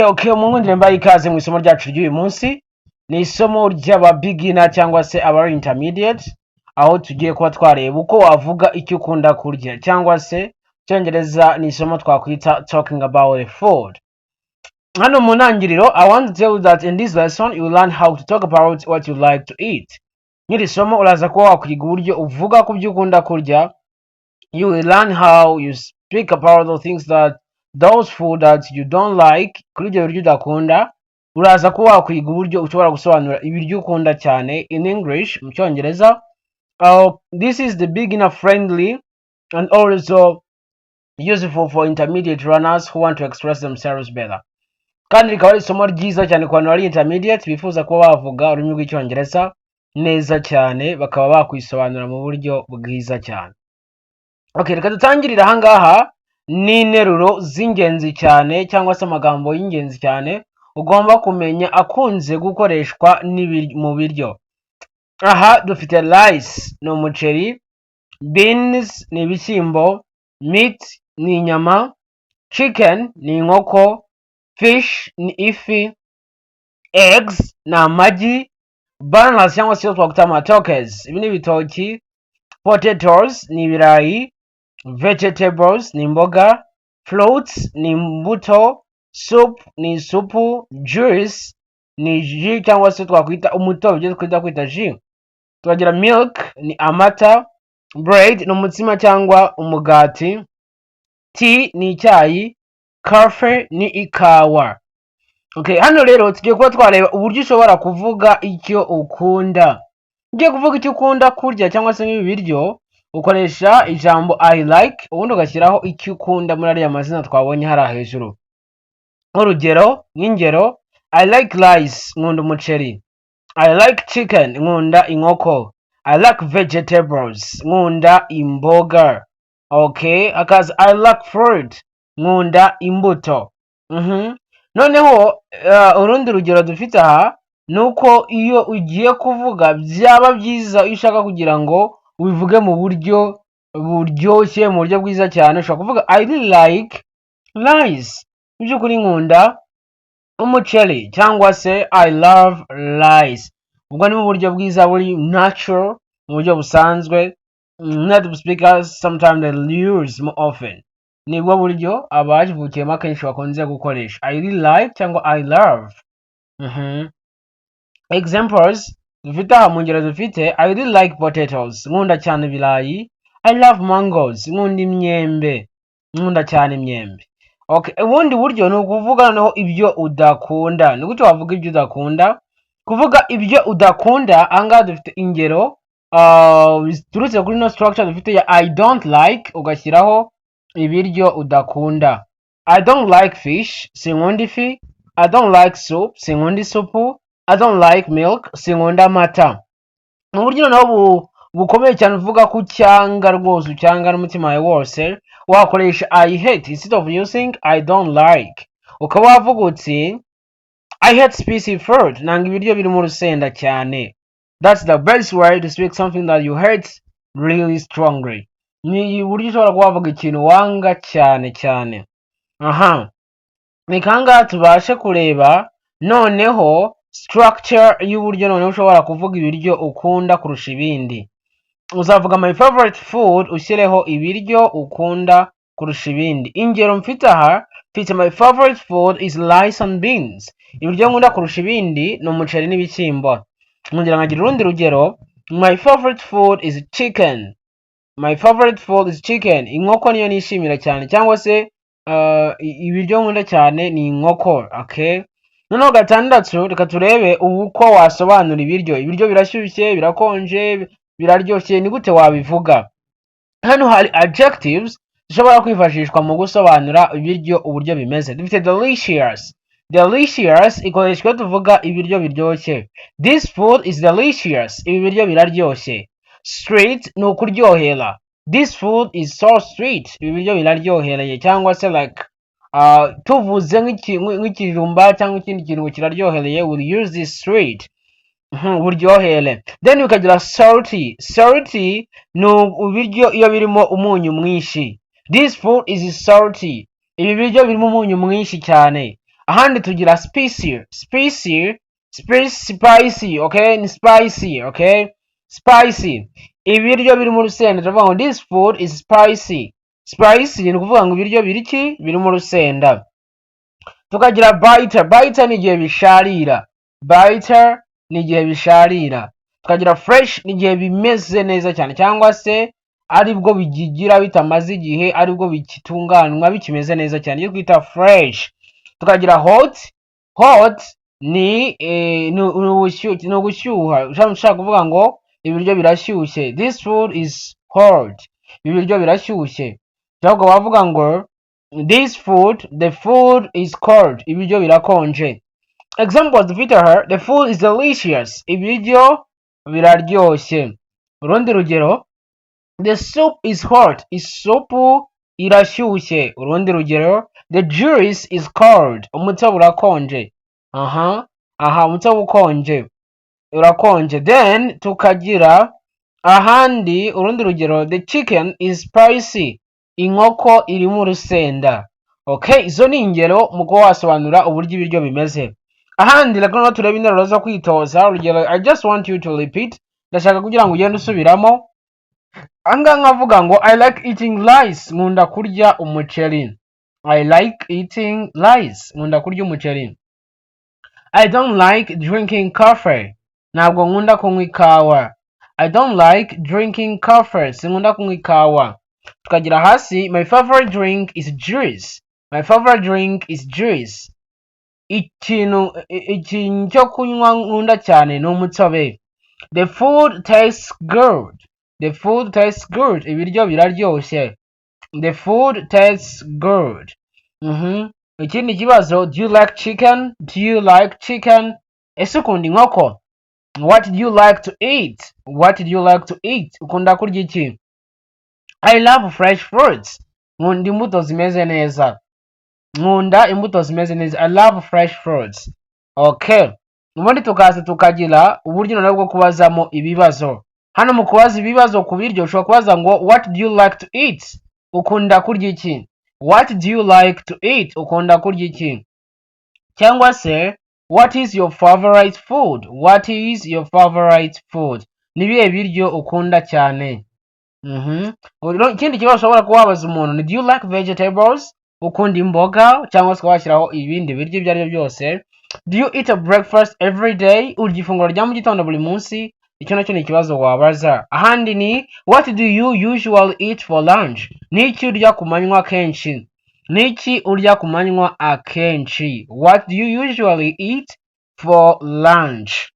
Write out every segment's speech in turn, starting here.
Okay, mungundire mbaye ikaze mu isomo ryacu ry'uyu munsi. Ni isomo ry'aba beginner cyangwa se aba intermediate, aho tugiye kuba twareba uko wavuga icyo ukunda kurya, cyangwa se cyongereza ni isomo twakwita talking about food. Hano mu ntangiriro, I want to tell you that in this lesson you will learn how to talk about what you like to eat. Nyiri somo uraza kuba wakwiga uburyo uvuga ku byo ukunda kurya. You will learn how you speak about the things that those food that you don't like, kuri ibyo biryo udakunda. Uraza kuba wakwiga uburyo ushobora gusobanura ibiryo ukunda cyane in English, mu cyongereza. This is the beginner friendly and also useful for intermediate runners who want to express themselves better. Kandi rikaba ari isomo ryiza cyane ku bantu bari intermediate bifuza kuba bavuga ururimi rw'icyongereza neza cyane, bakaba bakwisobanura mu buryo bwiza cyane. Okay, reka dutangirira ahangaha n'interuro z'ingenzi cyane cyangwa se amagambo y'ingenzi cyane ugomba kumenya akunze gukoreshwa mu biryo. Aha dufite rice ni umuceri, beans ni ibishyimbo, meat ni inyama, chicken ni inkoko, fish ni ifi, eggs ni amagi, bananas cyangwa se twakwita matokes ibi ni ibitoki, potatoes ni ibirayi, vegetables ni imboga, fruits ni imbuto, soup ni isupu, juice ni ji cyangwa se twakwita umutobe ibyo twita kwita ji. Tukagira milk ni amata, bread ni umutsima cyangwa umugati, tea ni icyayi, coffee ni ikawa. Okay, hano rero tugiye kuba twareba uburyo ushobora kuvuga icyo ukunda. Ugiye kuvuga icyo ukunda kurya cyangwa se nk'ibi biryo ukoresha ijambo I like, ubundi ugashyiraho icyo ukunda muri ariya mazina twabonye hariya hejuru. Nk'ingero, I like rice, nkunda umuceri. I like chicken, nkunda inkoko. I like vegetables, nkunda imboga. Okay, akaza I like fruit, nkunda imbuto. Noneho urundi rugero dufite aha nuko iyo ugiye kuvuga byaba byiza iyo ushaka kugira ngo ubivuge mu buryo buryoshye, mu buryo bwiza cyane, ushobora kuvuga I really like rice, by'ukuri nkunda umuceri, cyangwa se I love rice. Ubwo ni mu buryo bwiza buri natural, mu buryo busanzwe. Native speakers sometimes they use more often. Nibwo buryo abavukiyemo akenshi bakunze gukoresha I really like cyangwa I love. Examples dufite aha mu ngero dufite I really like potatoes, nkunda cyane ibirayi. I love mangoes, nkunda imyembe, nkunda cyane imyembe. Okay, ubundi buryo ni ukuvuga noneho ibyo udakunda. Ni gute wavuga ibyo udakunda? Kuvuga ibyo udakunda, ahangaha dufite ingero biturutse kuri no structure dufite ya I don't like, ugashyiraho ibiryo udakunda. I don't like fish, sinkunda ifi. I don't like soup, sinkunda isupu. I don't like milk, sinkunda amata. Mu buryo noneho bukomeye cyane uvuga ko ucyanga rwose, ucyanga n'umutima wawe wose, wakoresha I hate instead of using I don't like. Ukaba wavuga uti I hate spicy food, nanga ibiryo birimo urusenda cyane. That's the best way to speak something that you hate really strongly. Ni uburyo ushobora kuba wavuga ikintu wanga cyane cyane. Ni kangaha tubashe kureba noneho structure y'uburyo noneho ushobora kuvuga ibiryo ukunda kurusha ibindi. Uzavuga my favorite food, ushyireho ibiryo ukunda kurusha ibindi. Ingero mfite aha, mfite my favorite food is rice and beans. Ibiryo nkunda kurusha ibindi ni umuceri n'ibishyimbo. Ngira nkagira urundi rugero, my favorite food is chicken. My favorite food is chicken. Inkoko niyo nishimira cyane, cyangwa se ibiryo nkunda cyane ni inkoko. Okay, noneho gatandatu reka turebe uko wasobanura ibiryo. Ibiryo birashyushye, birakonje, biraryoshye, ni gute wabivuga? Hano hari adjectives zishobora kwifashishwa mu gusobanura ibiryo uburyo bimeze. Dufite delicious. Delicious ikoreshwa tuvuga ibiryo biryoshye. This food is delicious. Ibi biryo biraryoshye. Sweet ni ukuryohera. This food is so sweet. Ibi biryo biraryohereye, cyangwa se like tuvuze nk'ikijumba cyangwa ikindi kintu kiraryohereye, we'll use this sweet. Buryohere. Then ukagira salty. Salty ni ibiryo iyo birimo umunyu mwinshi. This food is salty. Ibi biryo birimo umunyu mwinshi cyane. ahandi tugira spicy, okay, ni spicy, okay, spicy, ibiryo biri mu rusenda tuvuga ngo this food is spicy. Spicy ni ukuvuga ngo ibiryo biri mu rusenda. Tukagira biter ni igihe bisharira, tukagira fresh ni igihe bimeze neza cyane cyangwa se aribwo bigigira bitamaze igihe, aribwo bikitunganywa bikimeze neza cyane, iyo twita fresh. Tukagira hot ni ugushyuha, ushaka kuvuga ngo ibiryo birashyushye, this food is hot, ibiryo birashyushye. Cyangwa wavuga ngo the food is cold, ibiryo birakonje. Examples dufite her, the food is delicious, ibiryo biraryoshye. Urundi rugero, the soup is hot, isupu irashyushye. Urundi rugero, the juice is cold, umutobe urakonje. Umutobe ukonje, urakonje. Then tukagira ahandi urundi rugero, the chicken is spicy, inkoko iri mu rusenda. Okay, izo ni ingero mu kuba wasobanura uburyo ibiryo bimeze. Ahandi reka turebe interuro zo kwitoza. Urugero, I just want you to repeat, ndashaka kugira ngo ugende usubiramo. Anga nkavuga ngo I like eating rice, nkunda kurya umuceri. I like eating rice, nkunda kurya umuceri. I don't like drinking coffee, ntabwo nkunda kunywa ikawa. I don't like drinking coffee, sinkunda kunywa ikawa. Tukagira hasi, my favorite drink is juice, my favorite drink is juice. Ikintu cyo kunywa nkunda cyane ni umutobe. The food tastes good, the food tastes good, ibiryo biraryoshye. The food tastes good. Ikindi kibazo, do you like chicken, do you like chicken, ese ukunda inkoko? What do you like to eat, what do you like to eat, ukunda kurya iki? I love fresh fruits, nkunda imbuto zimeze neza, I love fresh fruits. Okay, ubundi tukaza tukagira uburyo noneho bwo kubazamo ibibazo. Hano mu kubaza ibibazo ku biryo ushobora kubaza ngo what do you like to eat, ukunda kurya iki? What do you like to eat, ukunda kurya iki? Cyangwa se what is your favorite food, what is your favorite food, nibihe biryo ukunda cyane? Ikindi kibazo ushobora kubabaza umuntu ni do you like vegetables, ukunda imboga, cyangwa se washyiraho ibindi biryo ibyo ari byo byose. Do you eat a breakfast every day, urya ifunguro rya mu gitondo buri munsi? Icyo nacyo ni ikibazo wabaza. Ahandi ni what do you usually eat for lunch, niki urya ku manywa akenshi, what do you usually eat for lunch?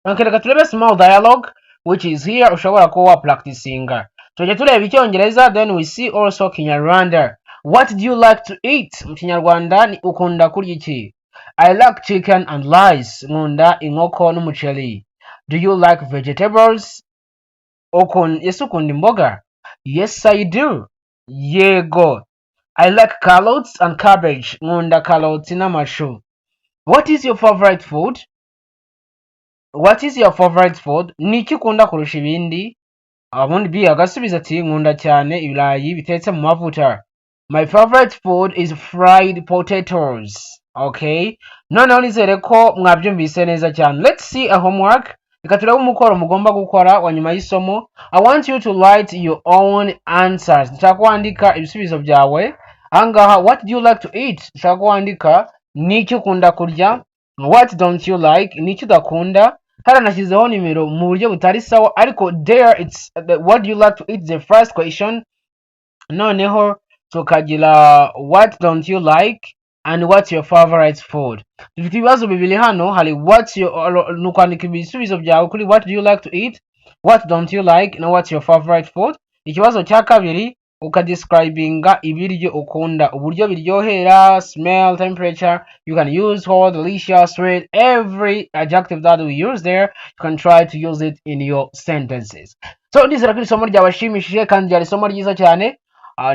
Okay, reka turebe small dialogue which is here, ushobora kuba practicinga. Tujye tureba icyongereza, then we see also Kinyarwanda. What do you like to eat, mu Kinyarwanda ni ukunda kurya iki? I like chicken and rice, nkunda inkoko n'umuceri. Do you like vegetables, ese ukunda imboga? Yes I do, yego. I like carrots and cabbage, nkunda carrots n'amashu. What is your favorite food, niki ukunda kurusha ibindi? Ubundi B agasubiza ati nkunda cyane ibirayi bitetse mu mavuta. My favorite food is fried potatoes. Okay, noneho nizere ko mwabyumvise neza cyane. Let's see a homework. Reka turebe umukoro mugomba gukora wa nyuma y'isomo. I want you to write your own answers. Nshaka kwandika ibisubizo byawe. Ahangaha, what do you like to eat, nshaka kwandika niki ukunda kurya. What don't you like, niki udakunda. Hano nashyizeho nimero mu buryo butari sawa, ariko there it's what do you like to eat, the first question. Noneho tukagira what don't you like and what's your favorite food. Dufite ibibazo bibiri hano, hari what's your, nukwandika ibisubizo byawe kuri what do you like to eat, what don't you like na what's your favorite food. Ikibazo cya kabiri ukadescribinga ibiryo ukunda, uburyo biryohera, smell, temperature. You can use hot, delicious, sweet, every adjective that we use there. You can try to use it in your sentences. So ndizera ko isomo ryabashimishije kandi ryari isomo ryiza cyane.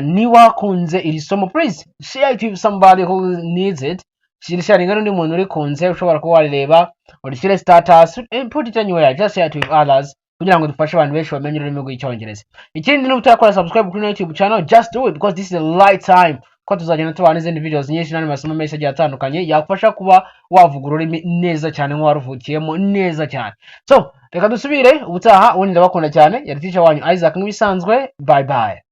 Niwakunze iri somo, please share it with somebody who needs it. Sharinga n'undi muntu urikunze ushobora kuba wareba, urishyire status and put it anywhere, just share it with others kugira ngo dufashe abantu benshi bamenye ururimi rw'icyongereza. Ikindi ni utarakora subscribe kuri YouTube channel, just do it because this is the right time ko tuzagenda tubana n'izindi videos nyinshi n'andi masomo menshi agiye atandukanye yakufasha kuba wavuga ururimi neza cyane nk'uwaruvukiyemo neza cyane. So reka dusubire ubutaha, ubundi ndabakunda cyane, yari teacher wanyu Isaac nk'ibisanzwe. Bye bye.